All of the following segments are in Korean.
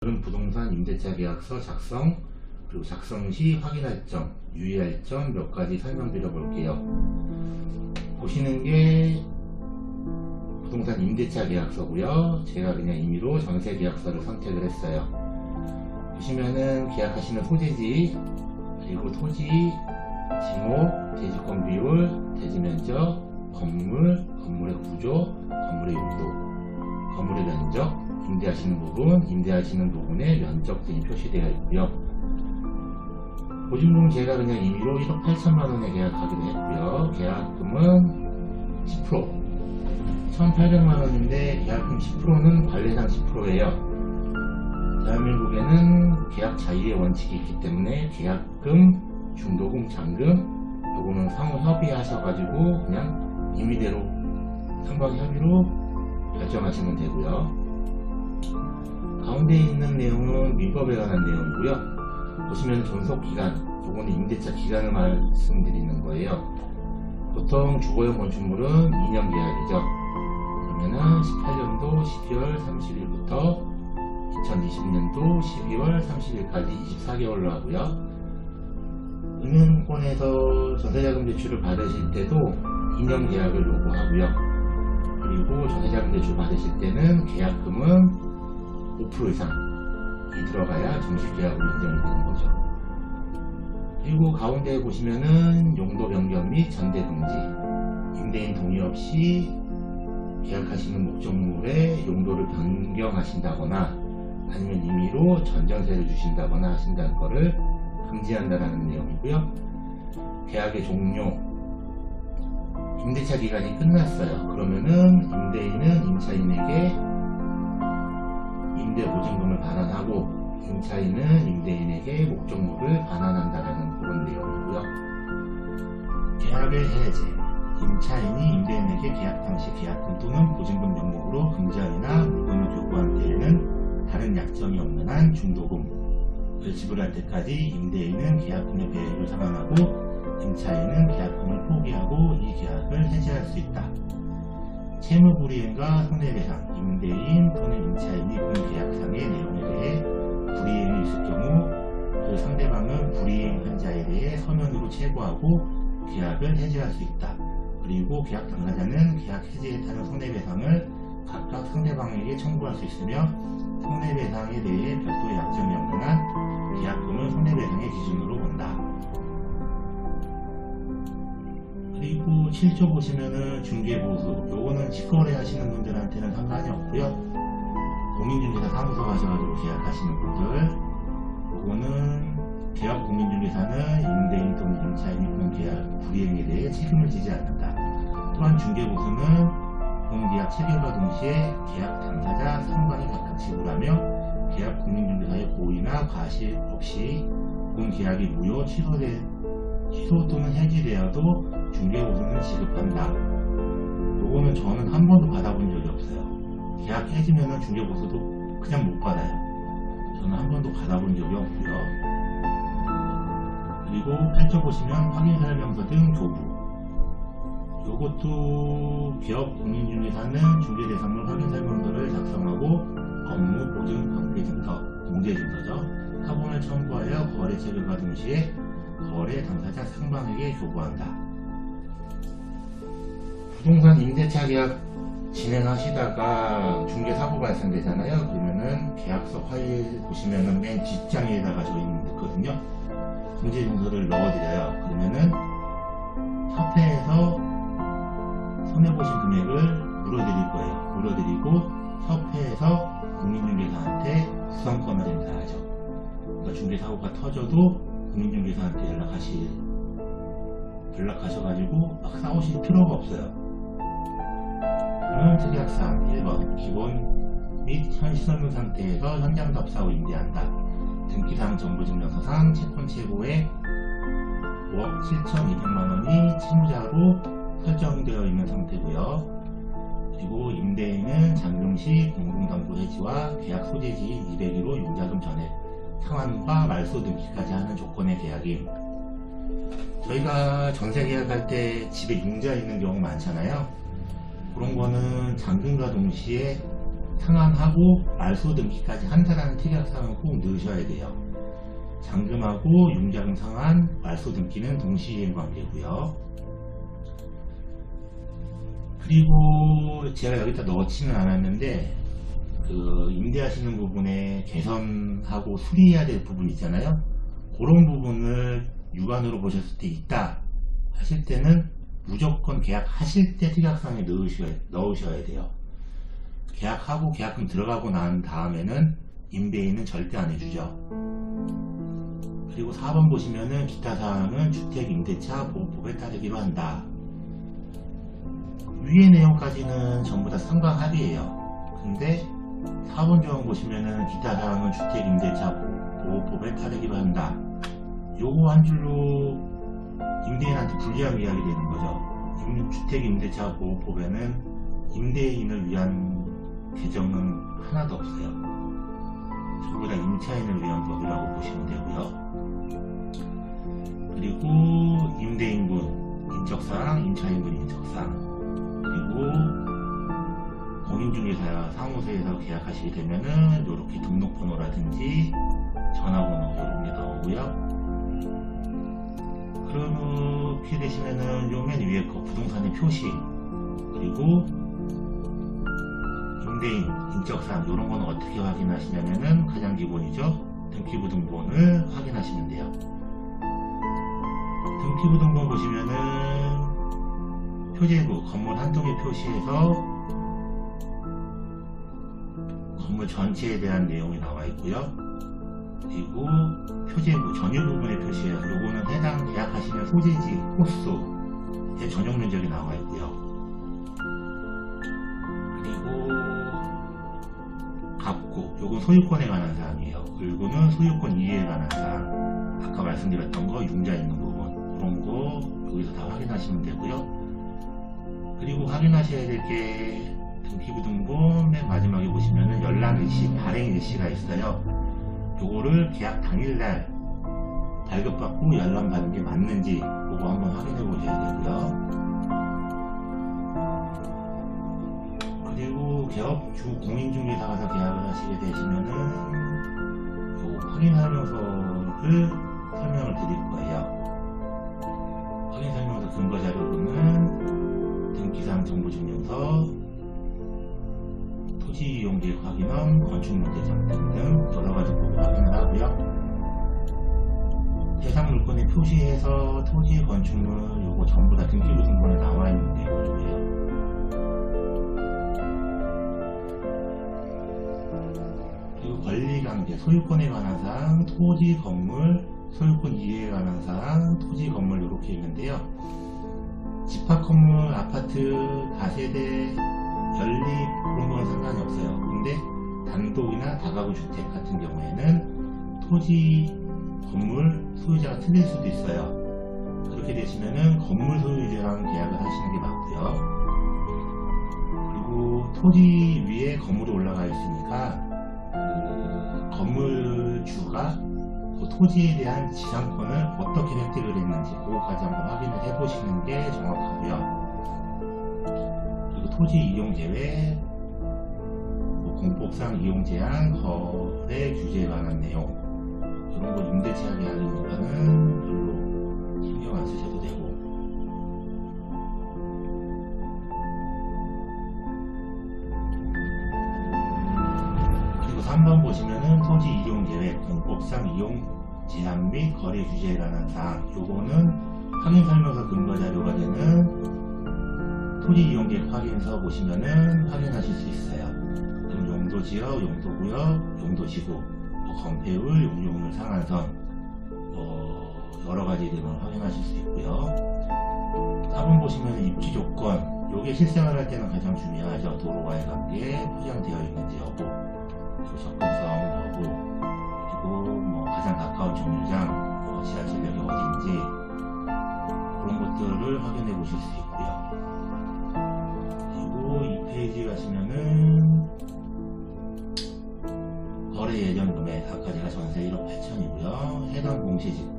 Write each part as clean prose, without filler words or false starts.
부동산 임대차 계약서 작성, 그리고 작성 시 확인할 점, 유의할 점 몇 가지 설명드려 볼게요. 보시는 게 부동산 임대차 계약서고요. 제가 그냥 임의로 전세 계약서를 선택을 했어요. 보시면은 계약하시는 소재지, 그리고 토지, 지목, 대지권 비율, 대지 면적, 건물, 건물의 구조, 건물의 용도, 건물의 면적, 임대하시는 부분, 임대하시는 부분의 면적 등이 표시되어 있고요. 보증금 제가 그냥 임의로 1억 8천만원에 계약하기로 했고요. 계약금은 10%, 1,800만원인데 계약금 10%는 관례상 10%예요. 대한민국에는 계약 자유의 원칙이 있기 때문에 계약금, 중도금, 잔금 요거는 상호 협의하셔가지고 그냥 임의대로 상방 협의로 결정하시면 되고요. 가운데 있는 내용은 민법에 관한 내용이고요. 보시면 존속기간, 요거는 임대차 기간을 말씀드리는 거예요. 보통 주거용 건축물은 2년 계약이죠. 그러면은 18년도 12월 30일부터 2020년도 12월 30일까지 24개월로 하고요. 은행권에서 전세자금 대출을 받으실 때도 2년 계약을 요구하고요. 그리고 전세자금 대출 받으실 때는 계약금은 5% 이상이 들어가야 정식 계약으로 인정이 되는 거죠. 그리고 가운데 보시면은 용도 변경 및 전대 금지, 임대인 동의 없이 계약하시는 목적물의 용도를 변경하신다거나 아니면 임의로 전전세를 주신다거나 하신다는 것을 금지한다는 내용이고요. 계약의 종료, 임대차 기간이 끝났어요. 그러면은 임대인은 임차인에게 임대 보증금을 반환하고 임차인은 임대인에게 목적물을 반환한다는 그런 내용이고요. 계약의 해제, 임차인이 임대인에게 계약 당시 계약금 또는 보증금 명목으로 금지하거나 물건을 교부한 때에는 다른 약정이 없는 한 중도금을 지불할 때까지 임대인은 계약금의 배액을 상환하고 임차인은 계약금을 포기하고 이 계약을 해지할 수 있다. 채무불이행과 손해배상, 임대인 또는 임차인이 본 계약상의 내용에 대해 불이행이 있을 경우 그 상대방은 불이행한 자에 대해 서면으로 che고하고 계약을 해지할 수 있다. 그리고 계약 당사자는 계약 해지에 따른 손해배상을 각각 상대방에게 청구할 수 있으며 손해배상에 대해 별도의 약정이 없는 한 계약금을 손해배상의 기준으로 본다. 그리고 7조 보시면은 중개보수, 요거는 직거래 하시는 분들한테는 상관이 없고요. 공인중개사 사무소 가셔가지고 계약하시는 분들, 요거는 계약 공인중개사는 임대인 또는 임차인이 본 계약 불이행에 대해 책임을 지지 않는다. 또한 중개보수는 본 계약 체결과 동시에 계약 당사자 상관이 각각 지불하며 계약 공인중개사의 고의나 과실 없이 본 계약이 무효, 취소 또는 해지되어도 중개보수는 지급한다. 요거는 저는 한 번도 받아본 적이 없어요. 계약 해지면은 중개보수도 그냥 못 받아요. 저는 한 번도 받아본 적이 없고요. 그리고 8조 보시면 확인설명서 등 조부, 요것도 기업 공인중개사는 중개대상물 확인설명서를 작성하고 업무 보증 관계증서, 공제증서죠. 사본을 첨부하여 거래 체결과 동시에 거래 당사자 상방에게 교부한다. 부동산 임대차 계약 진행하시다가 중개사고 발생되잖아요. 그러면은 계약서 파일 보시면은 맨 뒷장에다가 저희 있거든요. 공제증서를 넣어드려요. 그러면은 협회에서 손해보신 금액을 물어드릴 거예요. 물어드리고 협회에서 공인중개사한테 구상권을 행사하죠. 그러니까 중개사고가 터져도 공인중개사한테 연락하셔가지고 막 싸우실 필요가 없어요. 특약사항 1번 기본 및 현 시설물 상태에서 현장 답사후 임대한다. 등기사항 정보증명서상 채권 최고의 5억 7,200만원이 채무자로 설정되어 있는 상태고요. 그리고 임대인은 잔금시 공공담보 해지와 계약 소재지인 201호 융자금 전액 상환과 말소 등기까지 하는 조건의 계약임. 저희가 전세 계약할 때 집에 융자 있는 경우 많잖아요. 그런 거는 잔금과 동시에 상환하고 말소 등기까지 한다라는 특약사항을 꼭 넣으셔야 돼요. 잔금하고 융자금 상환, 말소 등기는 동시이행 관계고요. 그리고 제가 여기다 넣지는 않았는데 그 임대하시는 부분에 개선하고 수리해야 될 부분 있잖아요. 그런 부분을 유관으로 보셨을 때 있다 하실 때는 무조건 계약하실 때 특약사항에 넣으셔야 돼요. 계약하고 계약금 들어가고 난 다음에는 임대인은 절대 안 해주죠. 그리고 4번 보시면은 기타 사항은 주택임대차 보호법에 따르기로 한다. 위의 내용까지는 전부 다 상방 합의예요. 근데 4번 조항 보시면은 기타 사항은 주택임대차 보호법에 따르기로 한다. 요거 한 줄로 임대인한테 불리한 이야기 되는 거죠. 주택임대차 보호법에는 임대인을 위한 개정은 하나도 없어요. 전부 다 임차인을 위한 법이라고 보시면 되고요. 그리고 임대인분 인적사항, 임차인분 인적사항, 그리고 공인중개사 사무소에서 계약하시게 되면은 이렇게 등록번호라든지 전화번호 이런 게 나오고요. 그렇게 되시면은 요 맨 위에 거 부동산의 표시, 그리고 임대인 인적사항 이런 거는 어떻게 확인하시냐면은 가장 기본이죠. 등기부등본을 확인하시면 돼요. 등기부등본 보시면은 표제부 건물 한 동에 표시해서 건물 전체에 대한 내용이 나와 있고요. 그리고 표제부 전유 부분에 표시해요. 요거는 해당 계약하시는 소재지, 호수의 전용 면적이 나와 있고요. 그리고 갑구, 요건 소유권에 관한 사항이에요. 을구는 소유권 이해에 관한 사항, 아까 말씀드렸던 거 융자 있는 부분, 그런 거 여기서 다 확인하시면 되고요. 그리고 확인하셔야 될 게 등기부등본 맨 마지막에 보시면은 열람일시, 발행일시가 있어요. 요거를 계약 당일날 발급받고 열람받는 게 맞는지 그거 한번 확인해 보셔야 되고요. 그리고 개업주 공인중개사 가서 계약을 하시게 되시면은 요 확인설명서를 설명을 드릴 거예요. 확인설명서 근거자료로는 등기상 정보증명서, 토지이용계획 확인원, 건축물대장 등등 여러가지 보고 확인을 하고요. 대상 물건에 표시해서 토지, 건축물 요거 전부 다 등기부등본에 나와 있는 내용이고요. 그리고 권리강제, 소유권에 관한 사항, 토지, 건물, 소유권 이해에 관한 사항, 토지, 건물 이렇게 있는데요. 집합 건물, 아파트, 다세대, 연립 그런 거는 상관이 없어요. 근데 단독이나 다가구 주택 같은 경우에는 토지, 건물 소유자가 틀릴 수도 있어요. 그렇게 되시면은 건물 소유자랑 계약을 하시는 게 맞고요. 그리고 토지 위에 건물이 올라가 있으니까 그 건물주가 그 토지에 대한 지상권을 어떻게 획득을 했는지 그거까지 한번 확인을 해보시는 게 정확하고요. 토지 이용 계획, 공법상 이용 제한, 거래 규제에 관한 내용 이런 거 임대차 계약이니까는 별로 신경 안 쓰셔도 되고. 그리고 3번 보시면은 토지 이용 계획, 공법상 이용 제한 및 거래 규제에 관한 사항, 요거는 확인 설명서 근거 자료가 되는 토지 이용계획 확인서 보시면은 확인하실 수 있어요. 그럼 용도지역, 용도구역, 용도지구, 건폐율, 용적률 상한선 여러가지 등을 확인하실 수 있고요. 4번 보시면 입지 조건, 요게 실생활 할 때는 가장 중요하죠. 도로와의 관계, 포장되어 있는지 여부, 그리고 접근성 여부, 그리고 뭐 가장 가까운 정류장, 지하철역이 어딘지 그런 것들을 확인해 보실 수 있고요. 2페이지 가시면은 거래 예정 금액, 아까 제가 전세 1억 8천이고요. 해당 공시지가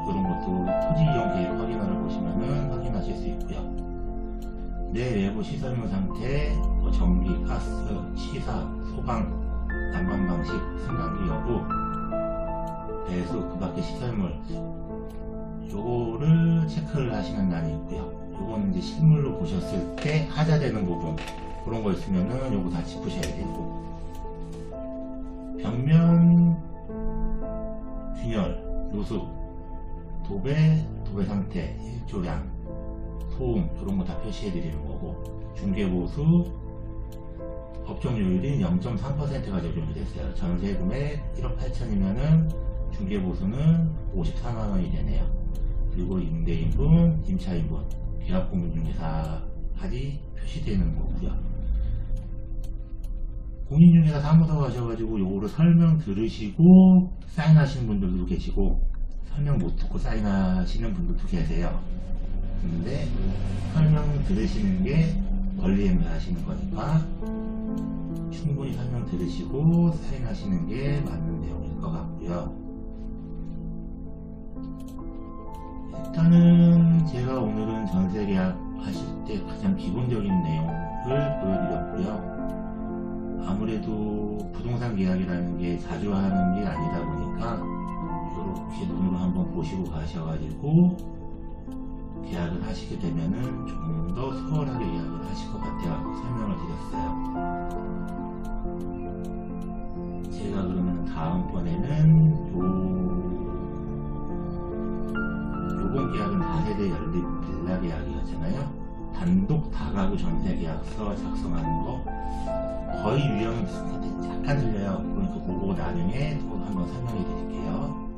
이런 것도 토지 이용 계획 확인하러 보시면은 확인하실 수 있고요. 내 외부 시설물 상태, 뭐 전기, 가스, 시사, 소방, 난방 방식, 승강기 여부, 배수, 그 밖의 시설물, 요거를 체크를 하시는 날이 있고요. 요거는 이제 실물로 보셨을 때 하자되는 부분, 그런 거 있으면은 요거 다 짚으셔야 되고, 벽면 균열, 누수, 도배 상태, 일조량, 소음, 이런 거 다 표시해 드리는 거고, 중개보수 업종료율이 0.3%가 적용이 됐어요. 전세금액 1억 8천이면은 중개보수는 54만원이 되네요. 그리고 임대인분, 임차인분, 계약공인중개사까지 표시되는 거고요. 공인중개사 사무소 가셔가지고 요거를 설명 들으시고 사인하시는 분들도 계시고, 설명 못 듣고 사인하시는 분들도 계세요. 근데 설명 들으시는 게 권리 행사하시는 거니까 충분히 설명 들으시고 사인하시는 게 맞는 내용일 것 같고요. 일단은 제가 오늘은 전세계약 하실 때 가장 기본적인 내용을 보여드렸고요. 아무래도 부동산 계약이라는 게 자주 하는 게 아니다 보니까 이렇게 눈으로 한번 보시고 가셔가지고 계약을 하시게 되면은 좀 더 수월하게 계약을 하실 것 같아요. 설명을 드렸어요. 제가 그러면 다음번에는 요번 계약은 다세대 연립 빌라 계약이었잖아요. 단독 다가구 전세 계약서 작성하는 거 거의 유형은 비슷한데 약간 틀려요. 그러니까 그거 나중에 또 한번 설명해 드릴게요.